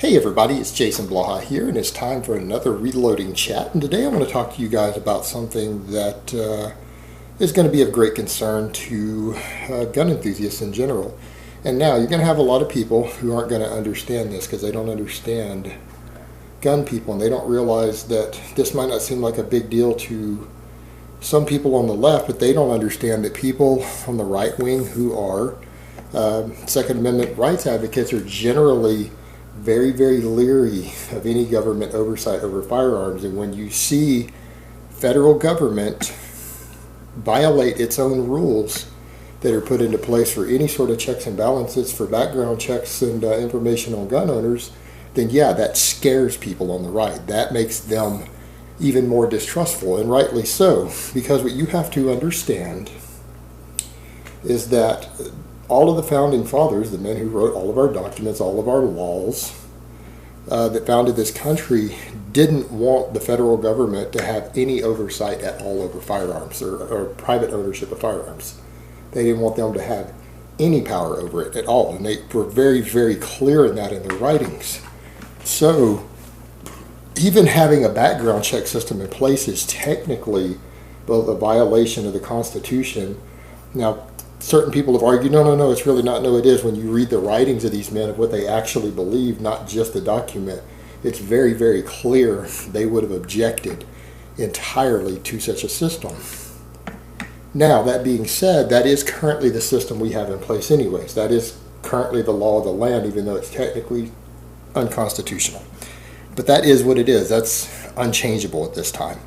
Hey everybody, it's Jason Blaha here, and it's time for another reloading chat. And today I want to talk to you guys about something that is going to be of great concern to gun enthusiasts in general. And now you're going to have a lot of people who aren't going to understand this because they don't understand gun people, and they don't realize that this might not seem like a big deal to some people on the left, but they don't understand that people on the right wing who are Second Amendment rights advocates are generally very, very leery of any government oversight over firearms. And when you see federal government violate its own rules that are put into place for any sort of checks and balances for background checks and information on gun owners, then yeah, that scares people on the right. That makes them even more distrustful, and rightly so, because what you have to understand is that all of the founding fathers, the men who wrote all of our documents, all of our laws that founded this country, didn't want the federal government to have any oversight at all over firearms or private ownership of firearms. They didn't want them to have any power over it at all, and they were very, very clear in that in their writings. So even having a background check system in place is technically both a violation of the Constitution. Now, certain people have argued, no, it's really not. No, it is. When you read the writings of these men of what they actually believe, not just the document, it's very, very clear they would have objected entirely to such a system. Now, that being said, that is currently the system we have in place anyways. That is currently the law of the land, even though it's technically unconstitutional. But that is what it is. That's unchangeable at this time.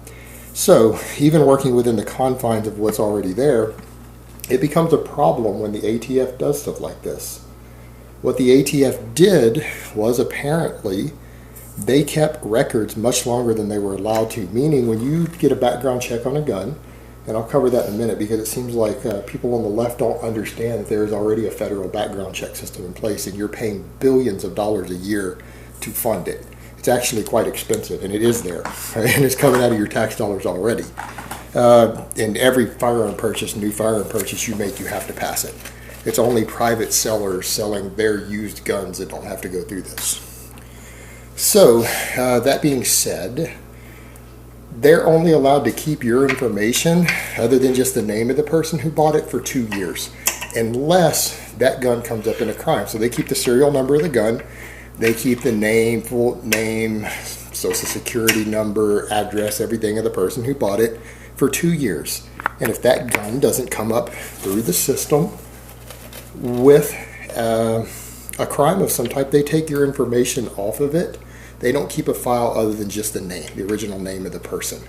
So, even working within the confines of what's already there, it becomes a problem when the ATF does stuff like this. What the ATF did was apparently they kept records much longer than they were allowed to, meaning when you get a background check on a gun, and I'll cover that in a minute because it seems like people on the left don't understand that there is already a federal background check system in place and you're paying billions of dollars a year to fund it. It's actually quite expensive, and it is there, right? And it's coming out of your tax dollars already. In every firearm purchase, new firearm purchase you make, you have to pass it. It's only private sellers selling their used guns that don't have to go through this. So, that being said, they're only allowed to keep your information, other than just the name of the person who bought it, for 2 years, unless that gun comes up in a crime. So they keep the serial number of the gun, they keep the name, full name, social security number, address, everything of the person who bought it for 2 years. And if that gun doesn't come up through the system with a crime of some type, they take your information off of it. They don't keep a file other than just the name, the original name of the person.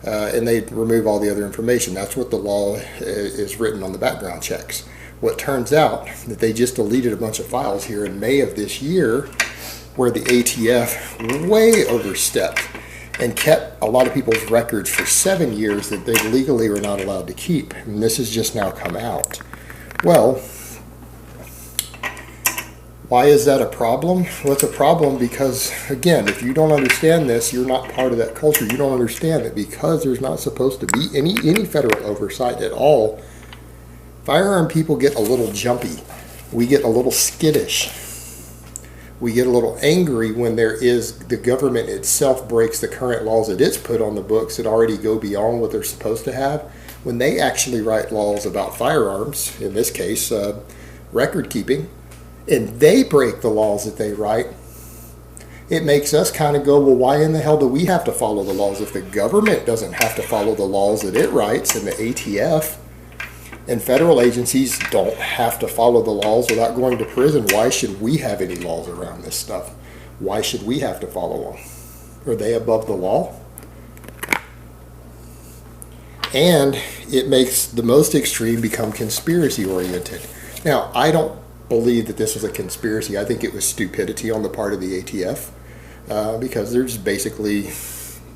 And they remove all the other information. That's what the law is written on the background checks. What turns out that they just deleted a bunch of files here in May of this year, where the ATF way overstepped and kept a lot of people's records for 7 years that they legally were not allowed to keep. And this has just now come out. Well, why is that a problem? Well, it's a problem because, again, if you don't understand this, you're not part of that culture. You don't understand that because there's not supposed to be any federal oversight at all, firearm people get a little jumpy. We get a little skittish. We get a little angry when the government itself breaks the current laws that it's put on the books that already go beyond what they're supposed to have. When they actually write laws about firearms, in this case, record keeping, and they break the laws that they write, it makes us kind of go, well, why in the hell do we have to follow the laws? If the government doesn't have to follow the laws that it writes, and the ATF and federal agencies don't have to follow the laws without going to prison, why should we have any laws around this stuff? Why should we have to follow them? Are they above the law? And it makes the most extreme become conspiracy oriented. Now, I don't believe that this was a conspiracy. I think it was stupidity on the part of the ATF because there's basically,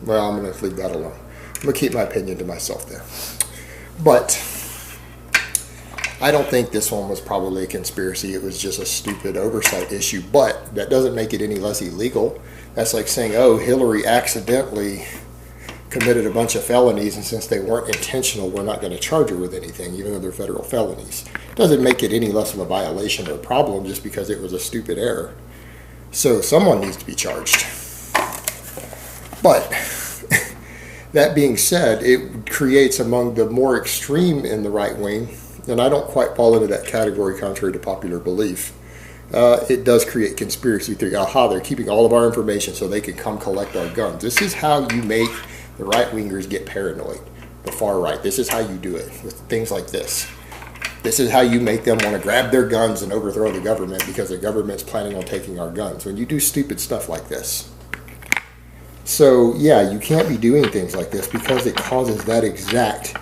well, I'm going to leave that alone. I'm going to keep my opinion to myself there. But I don't think this one was probably a conspiracy. It was just a stupid oversight issue, but that doesn't make it any less illegal. That's like saying, oh, Hillary accidentally committed a bunch of felonies, and since they weren't intentional, we're not going to charge her with anything, even though they're federal felonies. Doesn't make it any less of a violation or a problem just because it was a stupid error. So someone needs to be charged. But that being said, it creates among the more extreme in the right wing, and I don't quite fall into that category contrary to popular belief, it does create conspiracy theory. Aha, they're keeping all of our information so they can come collect our guns. This is how you make the right-wingers get paranoid, the far right. This is how you do it with things like this. This is how you make them want to grab their guns and overthrow the government because the government's planning on taking our guns. When you do stupid stuff like this. So, yeah, you can't be doing things like this because it causes that exact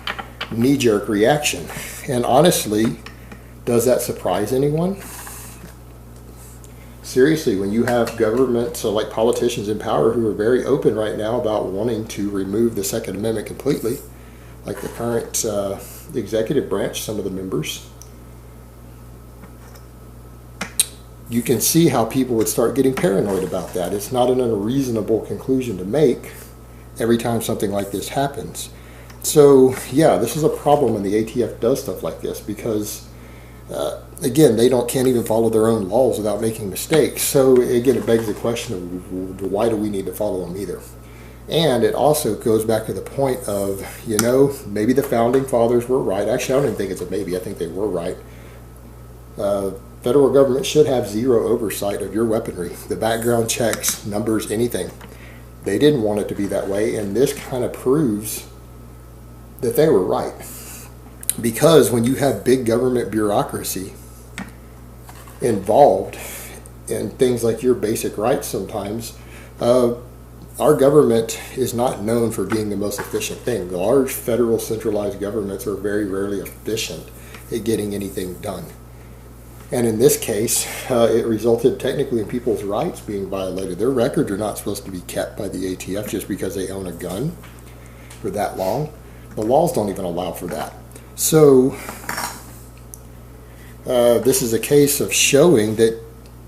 knee-jerk reaction. And honestly, does that surprise anyone? Seriously, when you have government, so like politicians in power who are very open right now about wanting to remove the Second Amendment completely, like the current executive branch, some of the members, you can see how people would start getting paranoid about that. It's not an unreasonable conclusion to make every time something like this happens. So, yeah, this is a problem when the ATF does stuff like this because, again, they can't even follow their own laws without making mistakes. So, again, it begs the question of why do we need to follow them either? And it also goes back to the point of, maybe the founding fathers were right. Actually, I don't even think it's a maybe. I think they were right. Federal government should have zero oversight of your weaponry. The background checks, numbers, anything. They didn't want it to be that way, and this kind of proves that they were right. Because when you have big government bureaucracy involved in things like your basic rights sometimes, our government is not known for being the most efficient thing. Large federal centralized governments are very rarely efficient at getting anything done. And in this case, it resulted technically in people's rights being violated. Their records are not supposed to be kept by the ATF just because they own a gun for that long. The laws don't even allow for that. So this is a case of showing that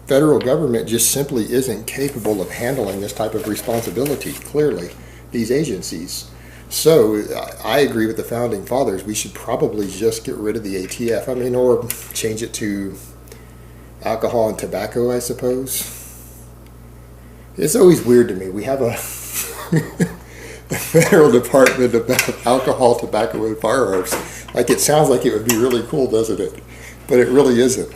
federal government just simply isn't capable of handling this type of responsibility, clearly, these agencies. So I agree with the founding fathers. We should probably just get rid of the ATF. I mean, or change it to alcohol and tobacco, I suppose. It's always weird to me. We have a federal department about alcohol, tobacco, and firearms. Like, it sounds like it would be really cool, doesn't it? But it really isn't.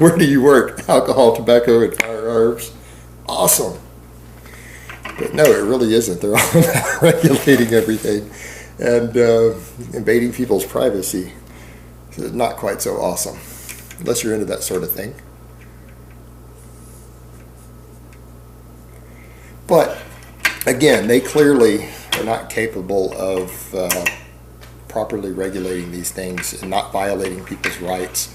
Where do you work? Alcohol, tobacco, and firearms. Awesome. But no, it really isn't. They're all about regulating everything and invading people's privacy. So it's not quite so awesome, unless you're into that sort of thing. But again, they clearly are not capable of properly regulating these things and not violating people's rights.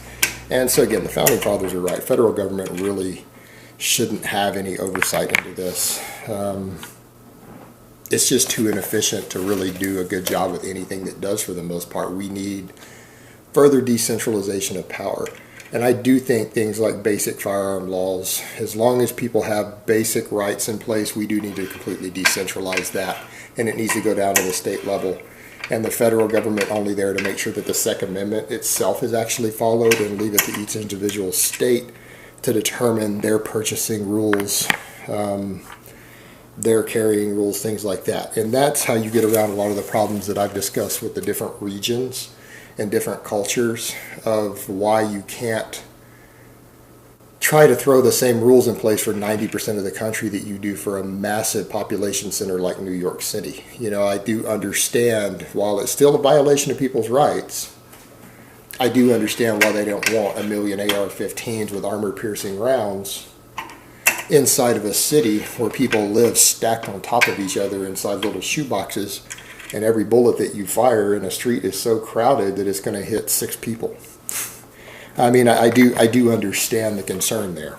And so again, the founding fathers are right. Federal government really shouldn't have any oversight into this. It's just too inefficient to really do a good job with anything that does for the most part. We need further decentralization of power. And I do think things like basic firearm laws, as long as people have basic rights in place, we do need to completely decentralize that. And it needs to go down to the state level. And the federal government only there to make sure that the Second Amendment itself is actually followed, and leave it to each individual state to determine their purchasing rules, their carrying rules, things like that. And that's how you get around a lot of the problems that I've discussed with the different regions and different cultures of why you can't try to throw the same rules in place for 90% of the country that you do for a massive population center like New York City. I do understand, while it's still a violation of people's rights, I do understand why they don't want a million AR-15s with armor-piercing rounds inside of a city where people live stacked on top of each other inside little shoeboxes, and every bullet that you fire in a street is so crowded that it's going to hit 6 people. I mean, I do understand the concern there.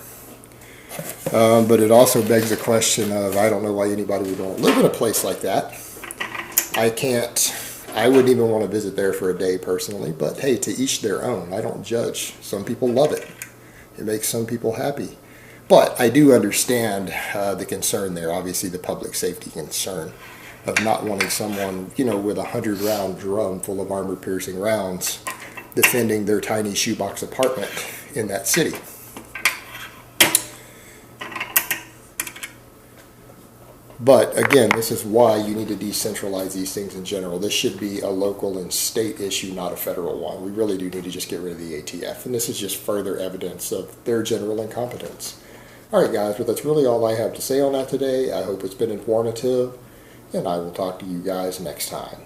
But it also begs the question of, I don't know why anybody would want to live in a place like that. I wouldn't even want to visit there for a day personally, but hey, to each their own. I don't judge. Some people love it. It makes some people happy. But I do understand the concern there, obviously the public safety concern of not wanting someone, with a 100-round drum full of armor-piercing rounds defending their tiny shoebox apartment in that city. But again, this is why you need to decentralize these things in general. This should be a local and state issue, not a federal one. We really do need to just get rid of the ATF. And this is just further evidence of their general incompetence. All right, guys, well, that's really all I have to say on that today. I hope it's been informative, and I will talk to you guys next time.